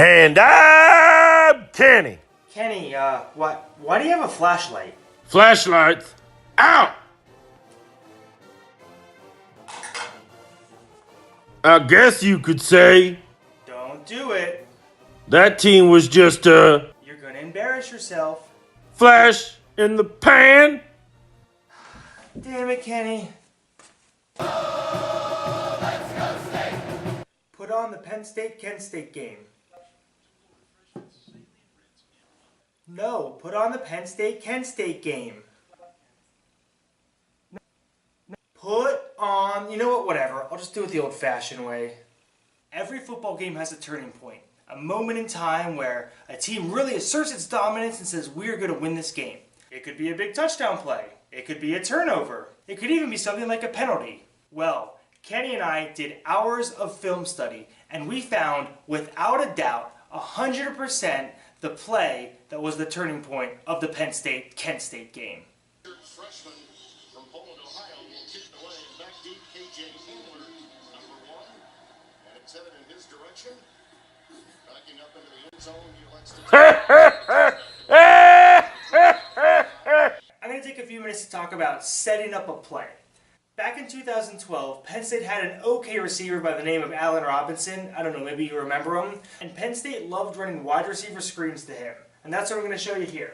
And I'm Kenny. Kenny, why do you have a flashlight? Flashlights out! I guess you could say Don't do it. that team was just a You're gonna embarrass yourself. flash in the pan. Damn it, Kenny. Put on the Penn State-Kent State game. No, put on the Penn State-Kent State game. Put on, you know what, whatever. I'll just do it the old-fashioned way. Every football game has a turning point. A moment in time where a team really asserts its dominance and says, we're going to win this game. It could be a big touchdown play. It could be a turnover. It could even be something like a penalty. Well, Kenny and I did hours of film study, and we found, without a doubt, 100% the play that was the turning point of the Penn State-Kent State game. Freshman from Poland, Ohio, will kick it away. Back deep, KJ Hamler, number 1. And it's headed in his direction. Backing up into the end zone, he elects to I'm going to take a few minutes to talk about setting up a play. Back in 2012, Penn State had an okay receiver by the name of Allen Robinson. I don't know, maybe you remember him. And Penn State loved running wide receiver screens to him. And that's what I'm going to show you here.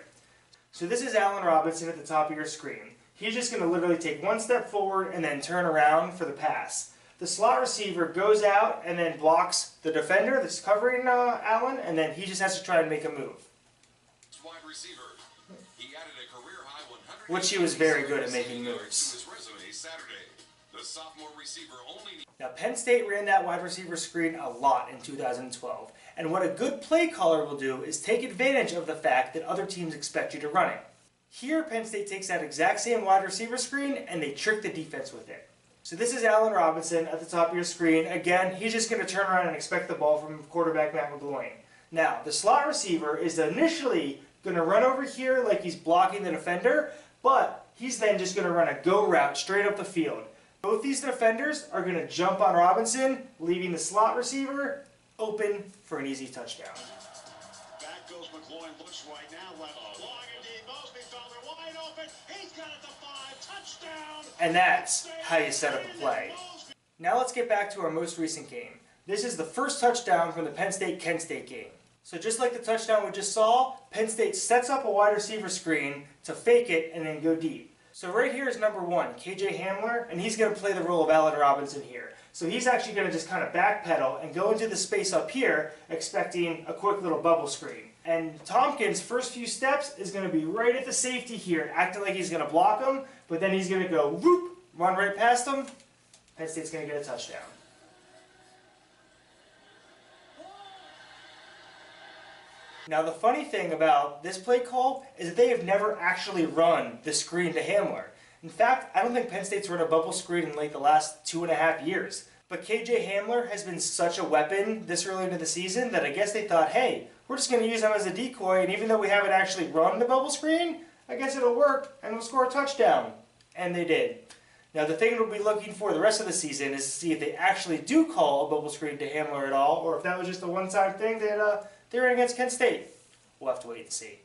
So this is Allen Robinson at the top of your screen. He's just going to literally take one step forward and then turn around for the pass. The slot receiver goes out and then blocks the defender that's covering Allen, and then he just has to try and make a move. wide receiver. He added a career-high 100. Which he was very good at making moves. The sophomore receiver only. Now, Penn State ran that wide receiver screen a lot in 2012. And what a good play caller will do is take advantage of the fact that other teams expect you to run it. Here, Penn State takes that exact same wide receiver screen and they trick the defense with it. So this is Allen Robinson at the top of your screen. Again, he's just going to turn around and expect the ball from quarterback Matt McGloin. Now, the slot receiver is initially going to run over here like he's blocking the defender, but he's then just going to run a go route straight up the field. Both these defenders are going to jump on Robinson, leaving the slot receiver open for an easy touchdown. Back goes McGloin, looks right now, left. Long indeed, Mosby Felder wide open. He's got it to 5, touchdown. And that's how you set up a play. Now let's get back to our most recent game. This is the first touchdown from the Penn State-Kent State game. So just like the touchdown we just saw, Penn State sets up a wide receiver screen to fake it and then go deep. So right here is number 1, KJ Hamler, and he's going to play the role of Allen Robinson here. So he's actually going to just kind of backpedal and go into the space up here, expecting a quick little bubble screen. And Tompkins' first few steps is going to be right at the safety here, acting like he's going to block him, but then he's going to go whoop, run right past him. Penn State's going to get a touchdown. Now the funny thing about this play call is that they have never actually run the screen to Hamler. In fact, I don't think Penn State's run a bubble screen in like the last 2.5 years. But KJ Hamler has been such a weapon this early into the season that I guess they thought, hey, we're just going to use him as a decoy, and even though we haven't actually run the bubble screen, I guess it'll work and we'll score a touchdown. And they did. Now the thing we'll be looking for the rest of the season is to see if they actually do call a bubble screen to Hamler at all, or if that was just a one-time thing that they ran against Kent State. We'll have to wait and see.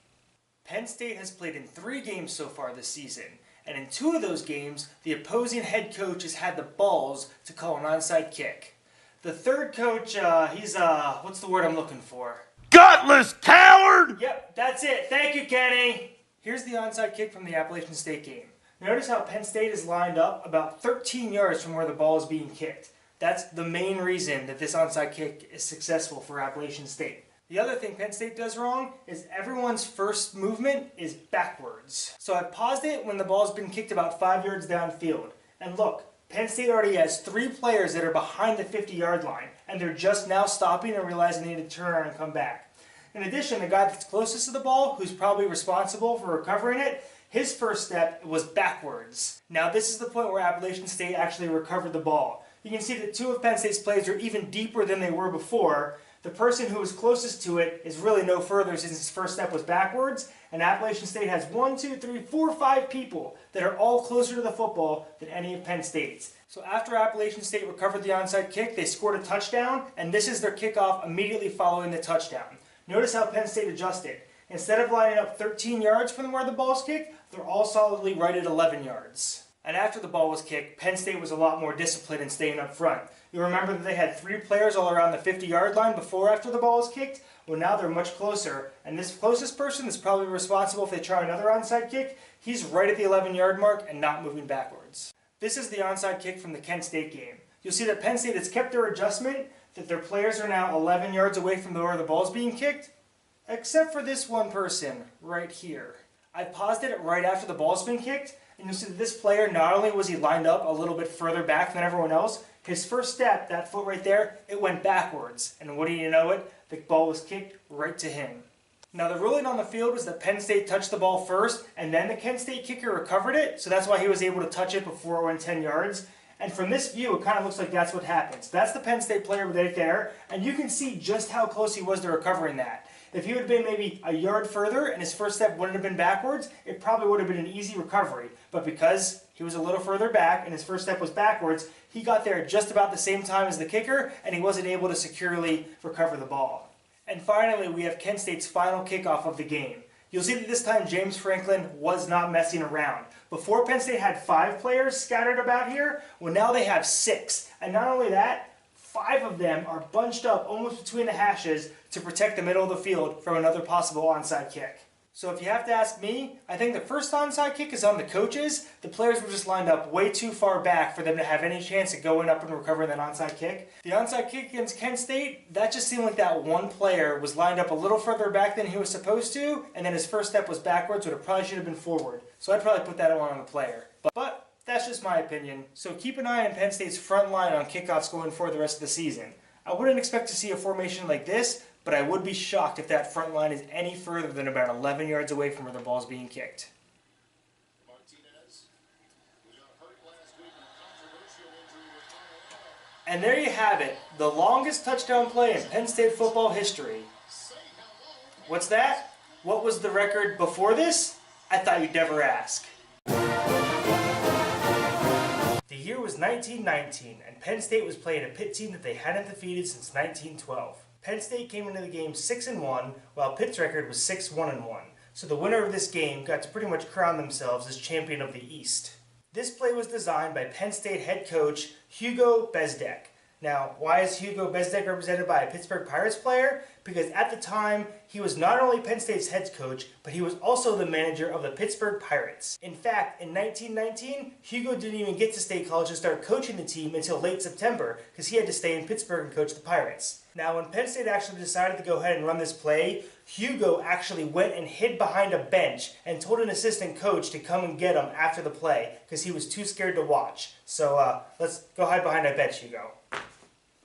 Penn State has played in 3 games so far this season, and in 2 of those games, the opposing head coach has had the balls to call an onside kick. The third coach, he's, what's the word I'm looking for? Gutless coward! Yep, that's it. Thank you, Kenny. Here's the onside kick from the Appalachian State game. Notice how Penn State is lined up about 13 yards from where the ball is being kicked. That's the main reason that this onside kick is successful for Appalachian State. The other thing Penn State does wrong is everyone's first movement is backwards. So I paused it when the ball's been kicked about 5 yards downfield. And look, Penn State already has 3 players that are behind the 50-yard line, and they're just now stopping and realizing they need to turn around and come back. In addition, the guy that's closest to the ball, who's probably responsible for recovering it, his first step was backwards. Now this is the point where Appalachian State actually recovered the ball. You can see that 2 of Penn State's plays are even deeper than they were before, The person who was closest to it is really no further since his first step was backwards, and Appalachian State has 1, 2, 3, 4, 5 people that are all closer to the football than any of Penn State's. So after Appalachian State recovered the onside kick, they scored a touchdown, and this is their kickoff immediately following the touchdown. Notice how Penn State adjusted. Instead of lining up 13 yards from where the ball's kicked, they're all solidly right at 11 yards. And after the ball was kicked, Penn State was a lot more disciplined in staying up front. You'll remember that they had 3 players all around the 50-yard line before after the ball was kicked. Well, now they're much closer, and this closest person is probably responsible if they try another onside kick. He's right at the 11-yard mark and not moving backwards. This is the onside kick from the Kent State game. You'll see that Penn State has kept their adjustment, that their players are now 11 yards away from where the ball's being kicked, except for this one person right here. I paused it right after the ball's been kicked, and you'll see that this player, not only was he lined up a little bit further back than everyone else, his first step, that foot right there, it went backwards. And what do you know it? The ball was kicked right to him. Now the ruling on the field was that Penn State touched the ball first, and then the Kent State kicker recovered it, so that's why he was able to touch it before it went 10 yards. And from this view, it kind of looks like that's what happens. That's the Penn State player right there, and you can see just how close he was to recovering that. If he would have been maybe a yard further and his first step wouldn't have been backwards, it probably would have been an easy recovery. But because he was a little further back and his first step was backwards, he got there at just about the same time as the kicker, and he wasn't able to securely recover the ball. And finally, we have Kent State's final kickoff of the game. You'll see that this time James Franklin was not messing around. Before, Penn State had 5 players scattered about here. Well, now they have 6. And not only that, 5 of them are bunched up almost between the hashes to protect the middle of the field from another possible onside kick. So if you have to ask me, I think the first onside kick is on the coaches. The players were just lined up way too far back for them to have any chance of going up and recovering that onside kick. The onside kick against Kent State, that just seemed like that one player was lined up a little further back than he was supposed to, and then his first step was backwards, but it probably should have been forward. So I'd probably put that one on the player. But that's just my opinion. So keep an eye on Penn State's front line on kickoffs going forward the rest of the season. I wouldn't expect to see a formation like this, but I would be shocked if that front line is any further than about 11 yards away from where the ball's being kicked. Martinez, who got hurt last week in a controversial injury with Colorado. And there you have it, the longest touchdown play in Penn State football history. What's that? What was the record before this? I thought you'd never ask. The year was 1919, and Penn State was playing a Pitt team that they hadn't defeated since 1912. Penn State came into the game 6-1, while Pitt's record was 6-1-1. So the winner of this game got to pretty much crown themselves as champion of the East. This play was designed by Penn State head coach Hugo Bezdek. Now, why is Hugo Bezdek represented by a Pittsburgh Pirates player? Because at the time, he was not only Penn State's head coach, but he was also the manager of the Pittsburgh Pirates. In fact, in 1919, Hugo didn't even get to State College to start coaching the team until late September, because he had to stay in Pittsburgh and coach the Pirates. Now, when Penn State actually decided to go ahead and run this play, Hugo actually went and hid behind a bench and told an assistant coach to come and get him after the play, because he was too scared to watch. So let's go hide behind that bench, Hugo.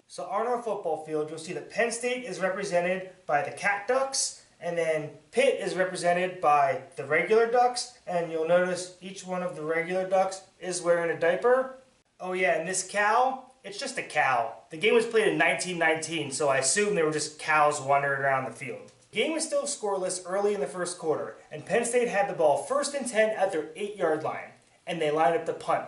So on our football field, you'll see that Penn State is represented by the Cat Ducks, and then Pitt is represented by the regular Ducks, and you'll notice each one of the regular Ducks is wearing a diaper. Oh yeah, and this cow, it's just a cow. The game was played in 1919, so I assume they were just cows wandering around the field. The game was still scoreless early in the first quarter, and Penn State had the ball 1st and 10 at their 8-yard line, and they lined up the punt.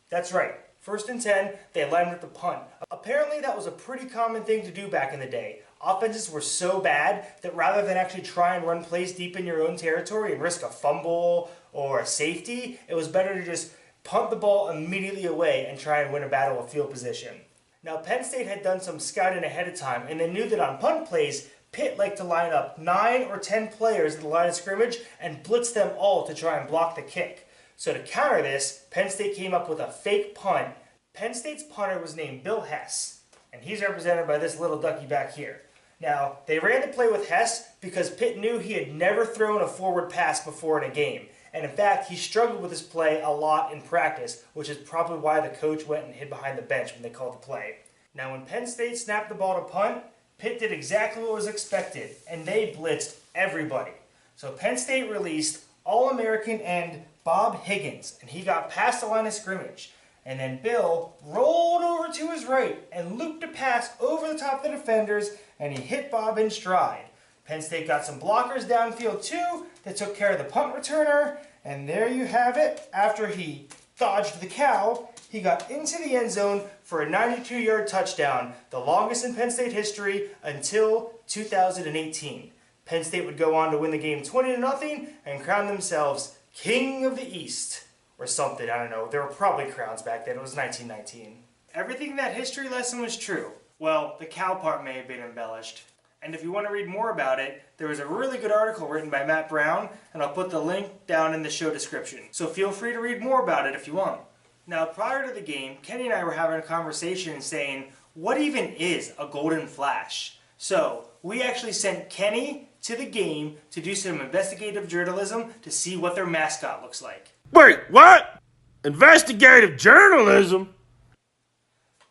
That's right. 1st and 10, they lined up the punt. Apparently that was a pretty common thing to do back in the day. Offenses were so bad that rather than actually try and run plays deep in your own territory and risk a fumble or a safety, it was better to just punt the ball immediately away and try and win a battle of field position. Now Penn State had done some scouting ahead of time, and they knew that on punt plays, Pitt liked to line up 9 or 10 players at the line of scrimmage and blitz them all to try and block the kick. So to counter this, Penn State came up with a fake punt. Penn State's punter was named Bill Hess, and he's represented by this little ducky back here. Now, they ran the play with Hess because Pitt knew he had never thrown a forward pass before in a game. And in fact, he struggled with this play a lot in practice, which is probably why the coach went and hid behind the bench when they called the play. Now, when Penn State snapped the ball to punt, Pitt did exactly what was expected, and they blitzed everybody. So Penn State released All-American end Bob Higgins, and he got past the line of scrimmage. And then Bill rolled over to his right and looped a pass over the top of the defenders, and he hit Bob in stride. Penn State got some blockers downfield too that took care of the punt returner, and there you have it. After he dodged the cow, he got into the end zone for a 92-yard touchdown, the longest in Penn State history until 2018. Penn State would go on to win the game 20-0 and crown themselves King of the East. Or something, I don't know. There were probably crowns back then. It was 1919. Everything in that history lesson was true. Well, the cow part may have been embellished. And if you want to read more about it, there was a really good article written by Matt Brown, and I'll put the link down in the show description. So feel free to read more about it if you want. Now, prior to the game, Kenny and I were having a conversation saying, what even is a golden flash? So, we actually sent Kenny to the game to do some investigative journalism to see what their mascot looks like. Wait, what? Investigative journalism?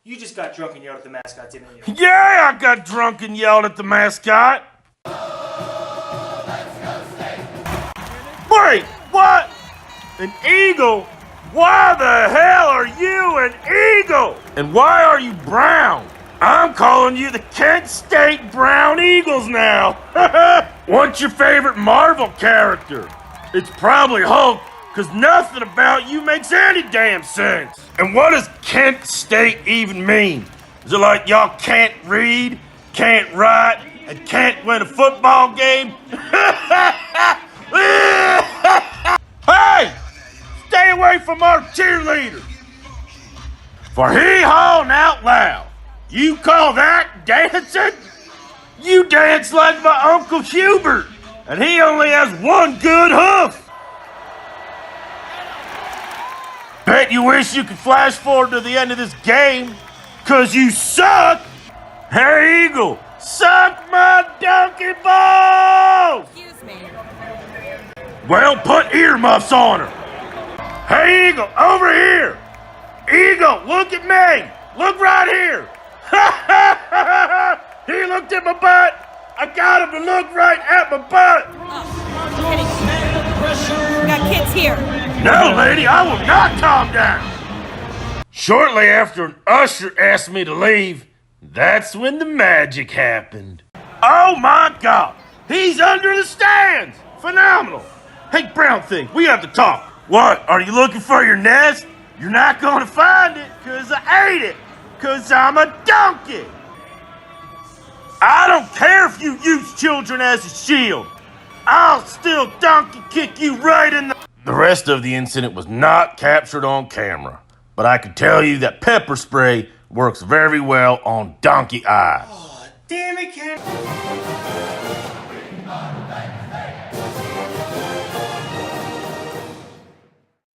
You just got drunk and yelled at the mascot, didn't you? Yeah, I got drunk and yelled at the mascot. Wait, what? An eagle? Why the hell are you an eagle? And why are you brown? I'm calling you the Penn State Brown Eagles now. What's your favorite Marvel character? It's probably Hulk, because nothing about you makes any damn sense. And what does Kent State even mean? Is it like y'all can't read, can't write, and can't win a football game? Hey! Stay away from our cheerleader! For hee-hawing out loud. You call that dancing? You dance like my Uncle Hubert, and he only has one good hoof. Bet you wish you could flash forward to the end of this game, 'cause you suck. Hey, Eagle, suck my donkey balls! Excuse me. Well, put earmuffs on her. Hey, Eagle, over here. Eagle, look at me. Look right here. He looked at my butt. I got him to look right at my butt. Kenny, we got kids here. No, lady, I will not calm down. Shortly after an usher asked me to leave, that's when the magic happened. Oh my God, he's under the stands. Phenomenal. Hey, Brown Thing, we have to talk. What, are you looking for your nest? You're not gonna find it, 'cause I ate it, 'cause I'm a donkey. I don't care if you use children as a shield. I'll still donkey kick you right in the... The rest of the incident was not captured on camera, but I can tell you that pepper spray works very well on donkey eyes. Oh, damn it, Ken.